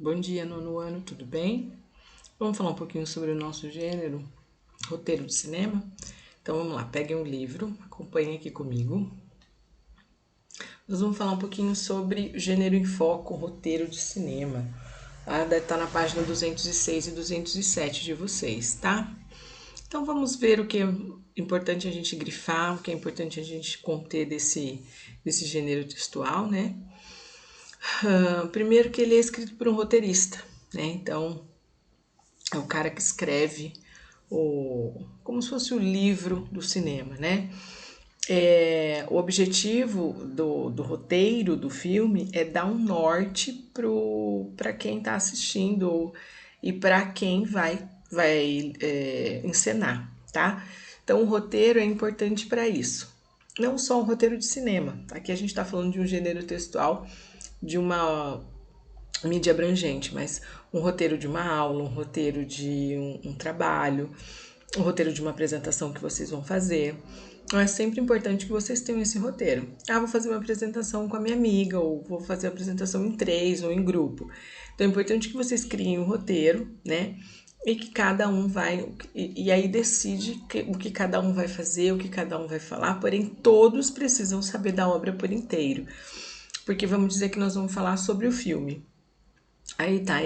Bom dia, nono ano, tudo bem? Vamos falar um pouquinho sobre o nosso gênero, roteiro de cinema? Então vamos lá, peguem um livro, acompanhem aqui comigo. Nós vamos falar um pouquinho sobre gênero em foco, roteiro de cinema. Deve estar na página 206 e 207 de vocês, tá? Então vamos ver o que é importante a gente grifar, o que é importante a gente conter desse gênero textual, né? Primeiro que ele é escrito por um roteirista, né? Então é o cara que escreve como se fosse o livro do cinema, né? O objetivo do roteiro do filme é dar um norte para quem está assistindo e para quem vai encenar, tá? Então o roteiro é importante para isso. Não só um roteiro de cinema. Aqui a gente está falando de um gênero textual de uma mídia abrangente, mas um roteiro de uma aula, um roteiro de um trabalho, um roteiro de uma apresentação que vocês vão fazer. Então é sempre importante que vocês tenham esse roteiro. Vou fazer uma apresentação com a minha amiga, ou vou fazer a apresentação em 3 ou em grupo. Então é importante que vocês criem um roteiro, né? E que cada um vai. E aí decide o que cada um vai fazer, o que cada um vai falar, porém todos precisam saber da obra por inteiro. Porque vamos dizer que nós vamos falar sobre o filme. Aí tá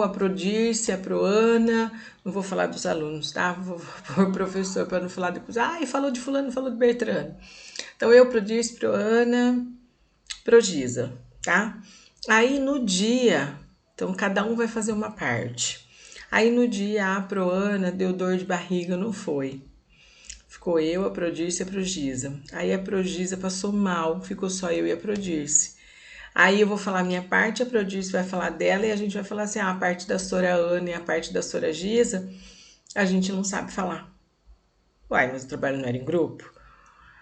a Prodirce, a Proana, não vou falar dos alunos, tá? Vou pôr professor para não falar depois. E falou de fulano, falou de Bertrano. Então eu, Prodirce, Proana, Progisa, tá? Aí no dia, então cada um vai fazer uma parte. Aí no dia a Proana deu dor de barriga, não foi. Ficou eu, a Prodirce e a Progisa. Aí a Progisa passou mal, ficou só eu e a Prodirce. Aí eu vou falar a minha parte, a Prodirce vai falar dela e a gente vai falar assim, a parte da Sora Ana e a parte da Sora Gisa, a gente não sabe falar. Uai, mas o trabalho não era em grupo?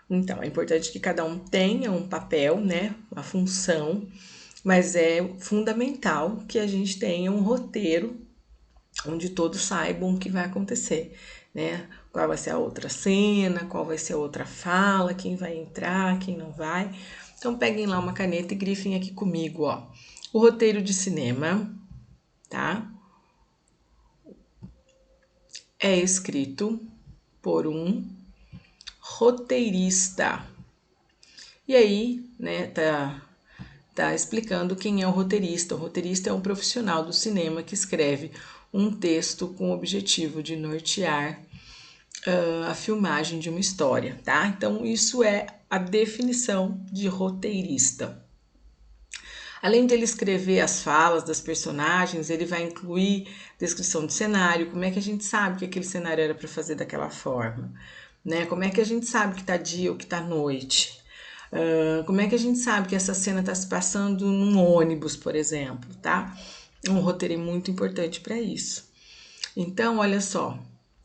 Então, é importante que cada um tenha um papel, né, uma função, mas é fundamental que a gente tenha um roteiro onde todos saibam o que vai acontecer, né? Qual vai ser a outra cena, qual vai ser a outra fala, quem vai entrar, quem não vai. Então peguem lá uma caneta e grifem aqui comigo, ó. O roteiro de cinema, tá? É escrito por um roteirista. E aí, né, tá explicando quem é o roteirista. O roteirista é um profissional do cinema que escreve um texto com o objetivo de nortear a filmagem de uma história, tá? Então, isso é a definição de roteirista. Além de ele escrever as falas das personagens, ele vai incluir descrição do cenário, como é que a gente sabe que aquele cenário era para fazer daquela forma, né? Como é que a gente sabe que tá dia ou que tá noite? Como é que a gente sabe que essa cena está se passando num ônibus, por exemplo, tá? Um roteiro é muito importante para isso. Então, olha só,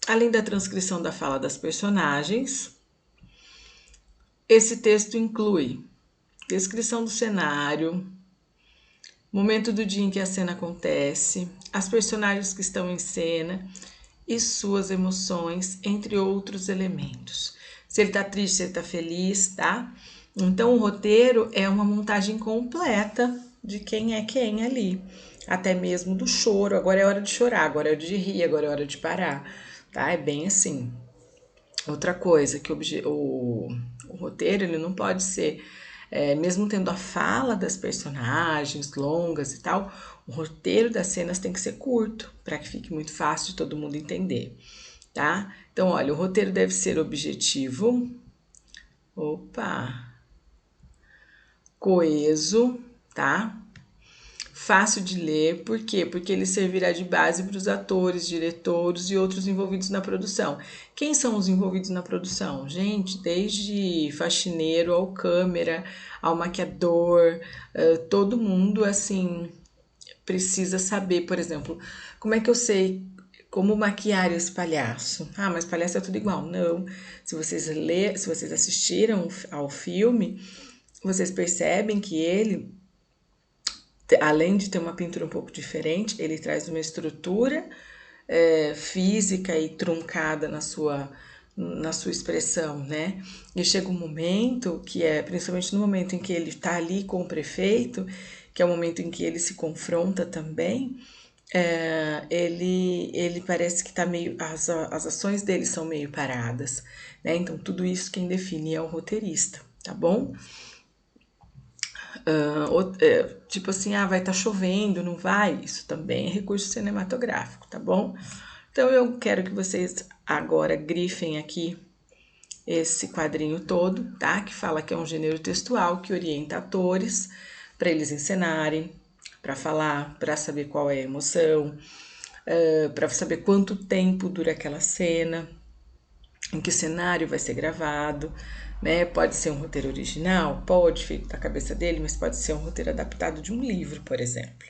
além da transcrição da fala das personagens, esse texto inclui descrição do cenário, momento do dia em que a cena acontece, as personagens que estão em cena e suas emoções, entre outros elementos. Se ele tá triste, se ele tá feliz, tá? Então o roteiro é uma montagem completa de quem é quem ali. Até mesmo do choro. Agora é hora de chorar, agora é hora de rir, agora é hora de parar. Tá? É bem assim. Outra coisa, que o roteiro ele não pode ser, mesmo tendo a fala das personagens longas e tal, o roteiro das cenas tem que ser curto, para que fique muito fácil de todo mundo entender, tá? Então, olha, o roteiro deve ser objetivo, coeso, tá? Fácil de ler, por quê? Porque ele servirá de base para os atores, diretores e outros envolvidos na produção. Quem são os envolvidos na produção? Gente, desde faxineiro ao câmera, ao maquiador, todo mundo assim precisa saber, por exemplo, como é que eu sei como maquiar esse palhaço? Mas palhaço é tudo igual. Não. Se vocês assistiram ao filme, vocês percebem que ele, além de ter uma pintura um pouco diferente, ele traz uma estrutura física e truncada na sua expressão, né? E chega um momento que principalmente no momento em que ele está ali com o prefeito, que é o momento em que ele se confronta também, ele parece que está meio, as ações dele são meio paradas, né? Então tudo isso quem define é o roteirista, tá bom? Tipo assim, vai estar chovendo, não vai? Isso também é recurso cinematográfico, tá bom? Então eu quero que vocês agora grifem aqui esse quadrinho todo, tá? Que fala que é um gênero textual que orienta atores para eles encenarem, para falar, para saber qual é a emoção, para saber quanto tempo dura aquela cena, em que cenário vai ser gravado, né? Pode ser um roteiro original, pode, feito da cabeça dele, mas pode ser um roteiro adaptado de um livro, por exemplo,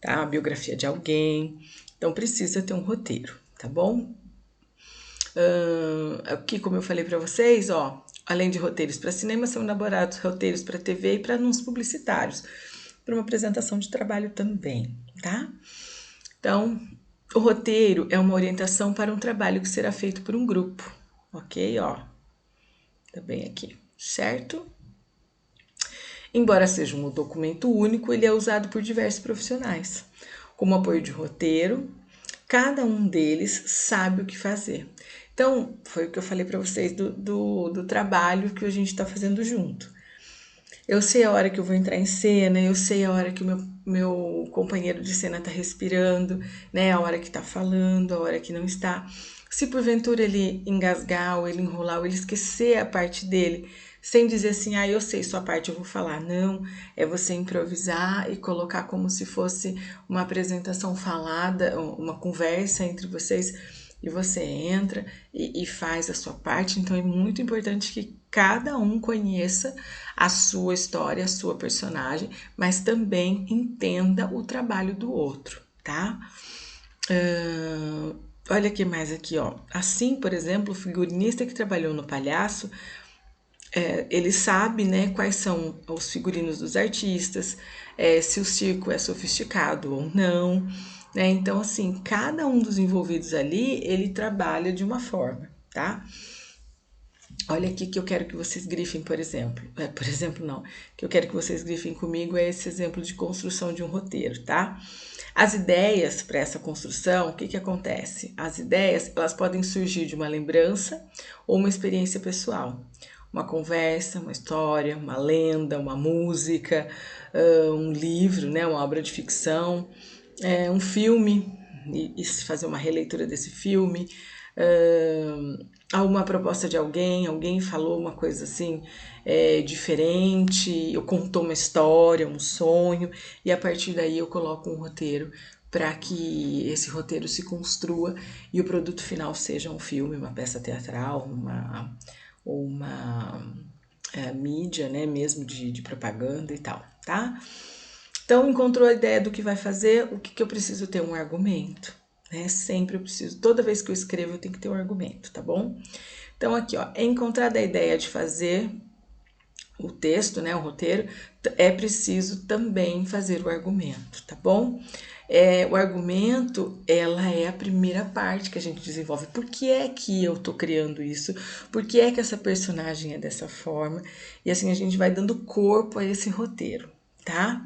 tá? A biografia de alguém. Então precisa ter um roteiro, tá bom? Aqui, como eu falei para vocês, ó, além de roteiros para cinema, são elaborados roteiros para TV e para anúncios publicitários, para uma apresentação de trabalho também, tá? Então, o roteiro é uma orientação para um trabalho que será feito por um grupo, ok? Ó, tá bem aqui, certo? Embora seja um documento único, ele é usado por diversos profissionais. Como apoio de roteiro, cada um deles sabe o que fazer. Então, foi o que eu falei para vocês do trabalho que a gente está fazendo junto. Eu sei a hora que eu vou entrar em cena, eu sei a hora que o meu companheiro de cena está respirando, né? A hora que está falando, a hora que não está. Se porventura ele engasgar, ou ele enrolar, ou ele esquecer a parte dele, sem dizer assim, eu sei sua parte, eu vou falar. Não, é você improvisar e colocar como se fosse uma apresentação falada, uma conversa entre vocês, e você entra e faz a sua parte. Então é muito importante que cada um conheça a sua história, a sua personagem, mas também entenda o trabalho do outro, tá? Olha que mais aqui, ó. Assim, por exemplo, o figurinista que trabalhou no Palhaço, ele sabe, né, quais são os figurinos dos artistas, se o circo é sofisticado ou não, né? Então, assim, cada um dos envolvidos ali, ele trabalha de uma forma, tá? Olha aqui que eu quero que vocês grifem, por exemplo. Por exemplo, não. Que eu quero que vocês grifem comigo é esse exemplo de construção de um roteiro, tá? As ideias para essa construção, o que acontece? As ideias, elas podem surgir de uma lembrança ou uma experiência pessoal. Uma conversa, uma história, uma lenda, uma música, um livro, né? Uma obra de ficção, um filme, e fazer uma releitura desse filme, alguma proposta de alguém falou uma coisa assim diferente, eu contou uma história, um sonho, e a partir daí eu coloco um roteiro para que esse roteiro se construa e o produto final seja um filme, uma peça teatral, uma mídia, né, mesmo de propaganda e tal, tá? Então, encontrou a ideia do que vai fazer, o que eu preciso ter um argumento, né? Sempre eu preciso, toda vez que eu escrevo, eu tenho que ter um argumento, tá bom? Então, aqui, ó, é encontrada a ideia de fazer o texto, né, o roteiro, é preciso também fazer o argumento, tá bom? O argumento, ela é a primeira parte que a gente desenvolve. Por que é que eu tô criando isso? Por que é que essa personagem é dessa forma? E assim a gente vai dando corpo a esse roteiro, tá?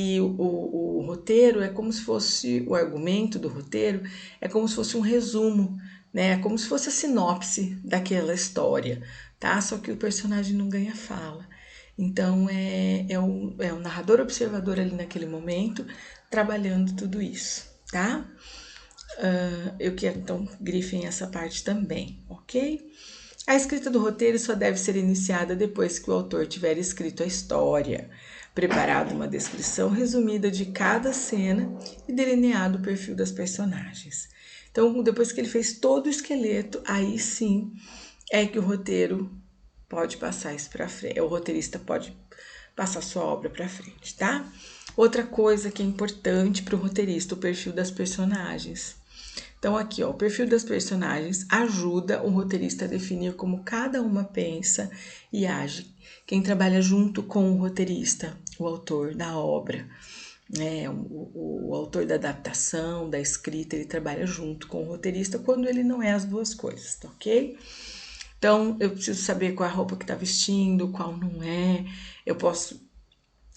O roteiro é como se fosse, o argumento do roteiro é como se fosse um resumo, né? É como se fosse a sinopse daquela história, tá? Só que o personagem não ganha fala. Então é o narrador observador ali naquele momento trabalhando tudo isso, tá? Eu quero então grifem essa parte também, ok? A escrita do roteiro só deve ser iniciada depois que o autor tiver escrito a história, preparado uma descrição resumida de cada cena e delineado o perfil das personagens. Então, depois que ele fez todo o esqueleto, aí sim é que o roteiro pode passar isso para frente, o roteirista pode passar sua obra para frente, tá? Outra coisa que é importante para o roteirista, o perfil das personagens. Então, aqui, ó, o perfil das personagens ajuda o roteirista a definir como cada uma pensa e age. Quem trabalha junto com o roteirista, o autor da obra, né? O autor da adaptação, da escrita, ele trabalha junto com o roteirista quando ele não é as duas coisas, tá ok? Então, eu preciso saber qual é a roupa que tá vestindo, qual não é. Eu posso,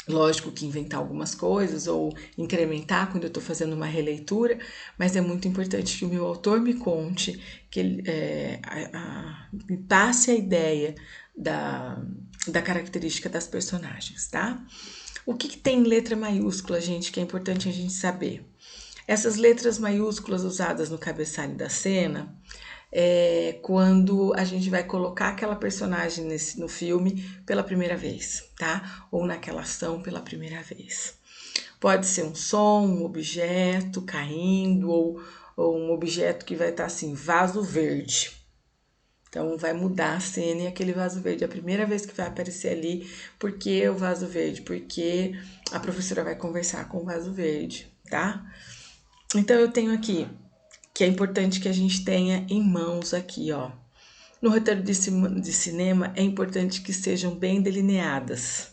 lógico, que inventar algumas coisas ou incrementar quando eu estou fazendo uma releitura, mas é muito importante que o meu autor me conte, que ele me passe a ideia da característica das personagens, tá? O que tem letra maiúscula, gente, que é importante a gente saber? Essas letras maiúsculas usadas no cabeçalho da cena é quando a gente vai colocar aquela personagem no filme pela primeira vez, tá? Ou naquela ação pela primeira vez. Pode ser um som, um objeto caindo, ou um objeto que vai estar assim, vaso verde. Então, vai mudar a cena e aquele vaso verde, a primeira vez que vai aparecer ali, por que o vaso verde? Porque a professora vai conversar com o vaso verde, tá? Então, eu tenho aqui, que é importante que a gente tenha em mãos aqui, ó. No roteiro de cinema, é importante que sejam bem delineadas.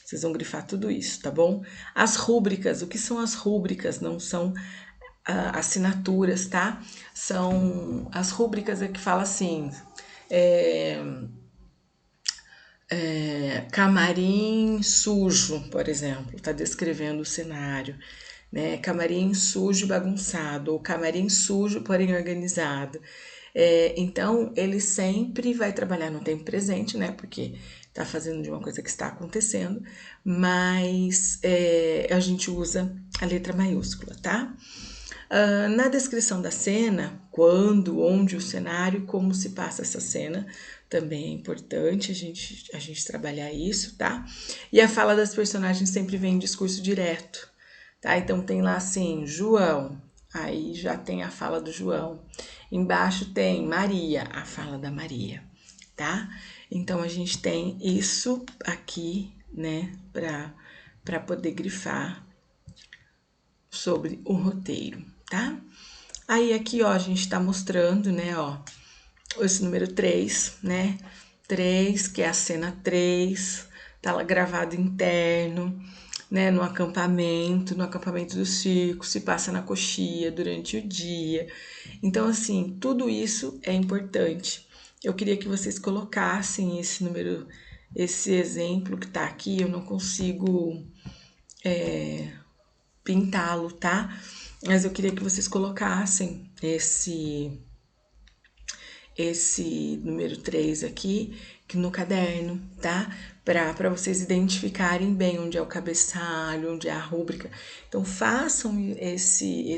Vocês vão grifar tudo isso, tá bom? As rúbricas, o que são as rúbricas? Não são assinaturas, tá? São as rúbricas é que fala assim, camarim sujo, por exemplo, tá descrevendo o cenário, né? Camarim sujo e bagunçado, ou camarim sujo, porém organizado. Então, ele sempre vai trabalhar no tempo presente, né? Porque tá fazendo de uma coisa que está acontecendo, mas a gente usa a letra maiúscula, tá? Na descrição da cena, quando, onde o cenário, como se passa essa cena, também é importante a gente trabalhar isso, tá? E a fala das personagens sempre vem em discurso direto, tá? Então tem lá assim, João, aí já tem a fala do João. Embaixo tem Maria, a fala da Maria, tá? Então a gente tem isso aqui, né, para poder grifar sobre o roteiro, tá? Aí aqui, ó, a gente tá mostrando, né, ó, esse número 3, né? 3, que é a cena 3, tá lá gravado interno, né, no acampamento do circo, se passa na coxia durante o dia. Então, assim, tudo isso é importante. Eu queria que vocês colocassem esse número, esse exemplo que tá aqui, eu não consigo pintá-lo, tá? Mas eu queria que vocês colocassem esse número 3 aqui no caderno, tá? Para vocês identificarem bem onde é o cabeçalho, onde é a rúbrica. Então, façam esse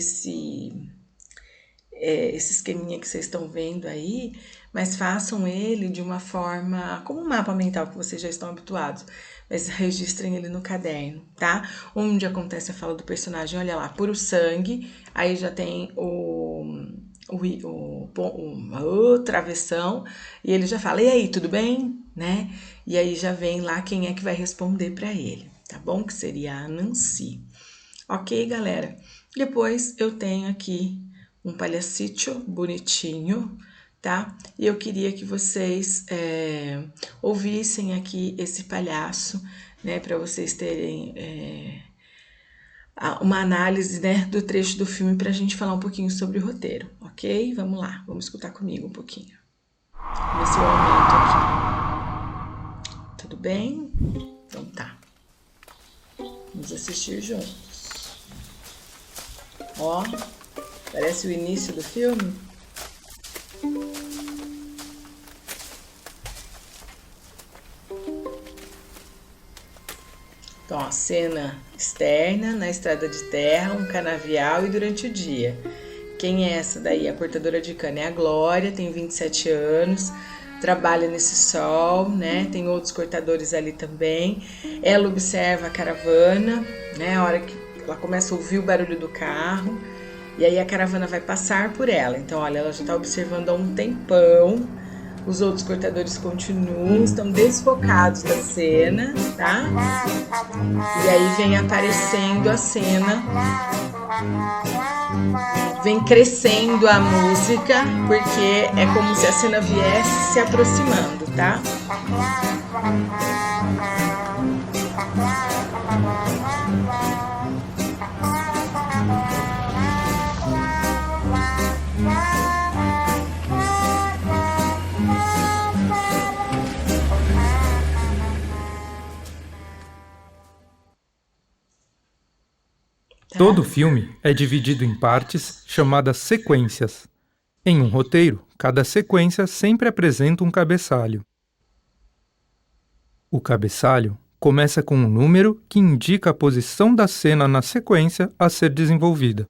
esqueminha que vocês estão vendo aí, mas façam ele de uma forma, como um mapa mental que vocês já estão habituados, mas registrem ele no caderno, tá? Onde acontece a fala do personagem, olha lá, puro sangue, aí já tem o travessão, e ele já fala, e aí, tudo bem? Né? E aí já vem lá quem é que vai responder para ele, tá bom? Que seria a Nancy. Ok, galera? Depois eu tenho aqui um palhacito bonitinho, tá? E eu queria que vocês ouvissem aqui esse palhaço, né? Para vocês terem uma análise, né, do trecho do filme para a gente falar um pouquinho sobre o roteiro, ok? Vamos lá, vamos escutar comigo um pouquinho. Ver se eu aumento aqui. Tudo bem? Então tá. Vamos assistir juntos. Ó, parece o início do filme. Então, a cena externa, na estrada de terra, um canavial e durante o dia. Quem é essa daí? A cortadora de cana é a Glória, tem 27 anos, trabalha nesse sol, né? Tem outros cortadores ali também. Ela observa a caravana, né? A hora que ela começa a ouvir o barulho do carro, e aí a caravana vai passar por ela. Então, olha, ela já tá observando há um tempão. Os outros cortadores continuam, estão desfocados da cena, tá? E aí vem aparecendo a cena, vem crescendo a música, porque é como se a cena viesse se aproximando, tá? tá? Todo filme é dividido em partes chamadas sequências. Em um roteiro, cada sequência sempre apresenta um cabeçalho. O cabeçalho começa com um número que indica a posição da cena na sequência a ser desenvolvida.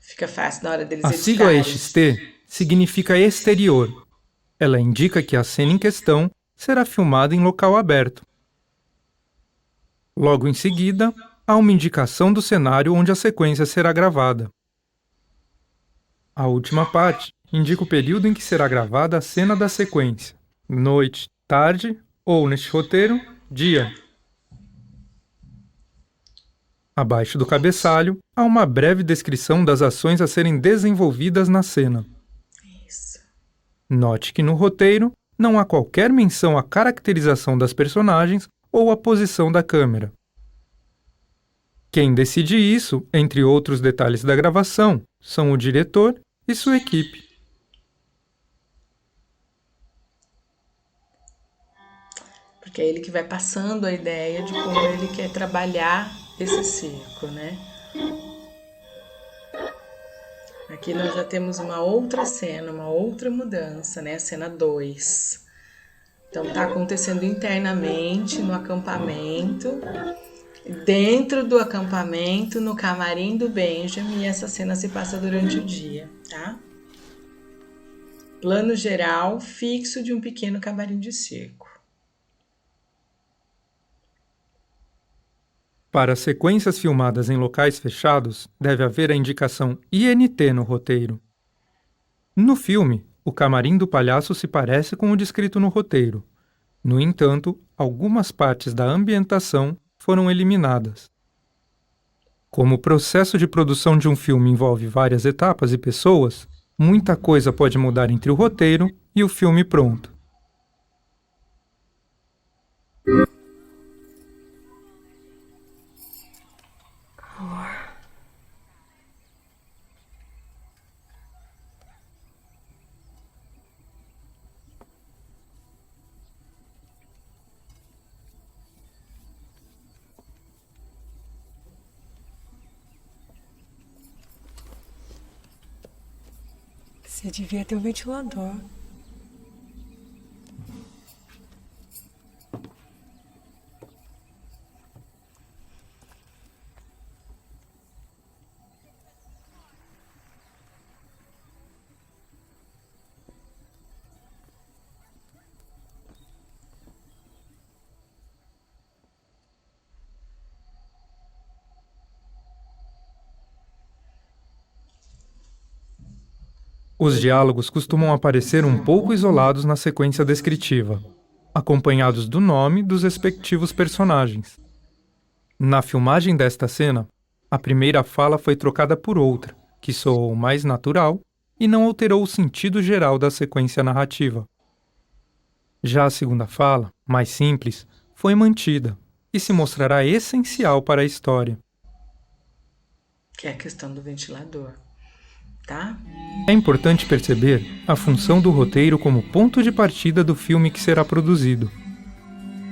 Fica fácil na hora deles A sigla editarem. EXT significa exterior. Ela indica que a cena em questão será filmada em local aberto. Logo em seguida, há uma indicação do cenário onde a sequência será gravada. A última parte indica o período em que será gravada a cena da sequência: noite, tarde ou, neste roteiro, dia. Abaixo do cabeçalho, há uma breve descrição das ações a serem desenvolvidas na cena. Isso. Note que no roteiro não há qualquer menção à caracterização das personagens ou à posição da câmera. Quem decide isso, entre outros detalhes da gravação, são o diretor e sua equipe. Porque é ele que vai passando a ideia de como ele quer trabalhar esse circo, né? Aqui nós já temos uma outra cena, uma outra mudança, né? A cena 2. Então tá acontecendo internamente no acampamento, dentro do acampamento, no camarim do Benjamin, e essa cena se passa durante o dia, tá? Plano geral fixo de um pequeno camarim de circo. Para sequências filmadas em locais fechados, deve haver a indicação INT no roteiro. No filme, o camarim do palhaço se parece com o descrito no roteiro. No entanto, algumas partes da ambientação foram eliminadas. Como o processo de produção de um filme envolve várias etapas e pessoas, muita coisa pode mudar entre o roteiro e o filme pronto. Você devia ter um ventilador. Os diálogos costumam aparecer um pouco isolados na sequência descritiva, acompanhados do nome dos respectivos personagens. Na filmagem desta cena, a primeira fala foi trocada por outra, que soou mais natural e não alterou o sentido geral da sequência narrativa. Já a segunda fala, mais simples, foi mantida e se mostrará essencial para a história. Que é a questão do ventilador, tá? É importante perceber a função do roteiro como ponto de partida do filme que será produzido.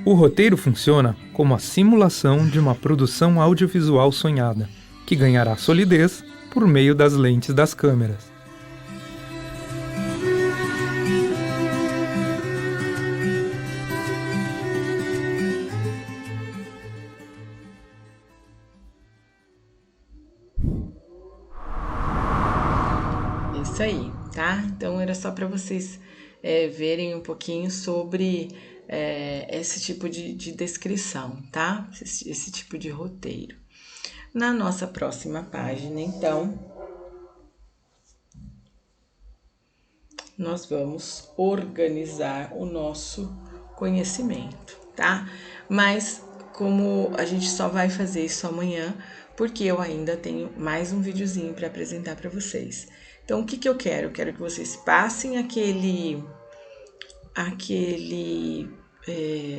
O roteiro funciona como a simulação de uma produção audiovisual sonhada, que ganhará solidez por meio das lentes das câmeras. Isso aí, tá? Então era só para vocês verem um pouquinho sobre esse tipo de descrição, tá? Esse tipo de roteiro. Na nossa próxima página, então, nós vamos organizar o nosso conhecimento, tá? Mas como a gente só vai fazer isso amanhã, porque eu ainda tenho mais um videozinho para apresentar para vocês. Então, o que que eu quero? Eu quero que vocês passem aquele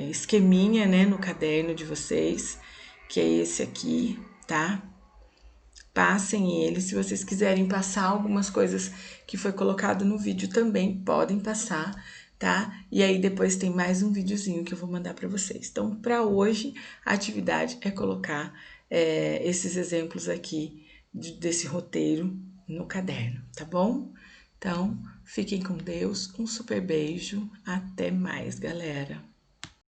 esqueminha, né, no caderno de vocês, que é esse aqui, tá? Passem ele. Se vocês quiserem passar algumas coisas que foi colocado no vídeo também, podem passar, tá? E aí depois tem mais um videozinho que eu vou mandar para vocês. Então, para hoje, a atividade é colocar esses exemplos aqui desse roteiro no caderno, tá bom? Então, fiquem com Deus, um super beijo, até mais, galera!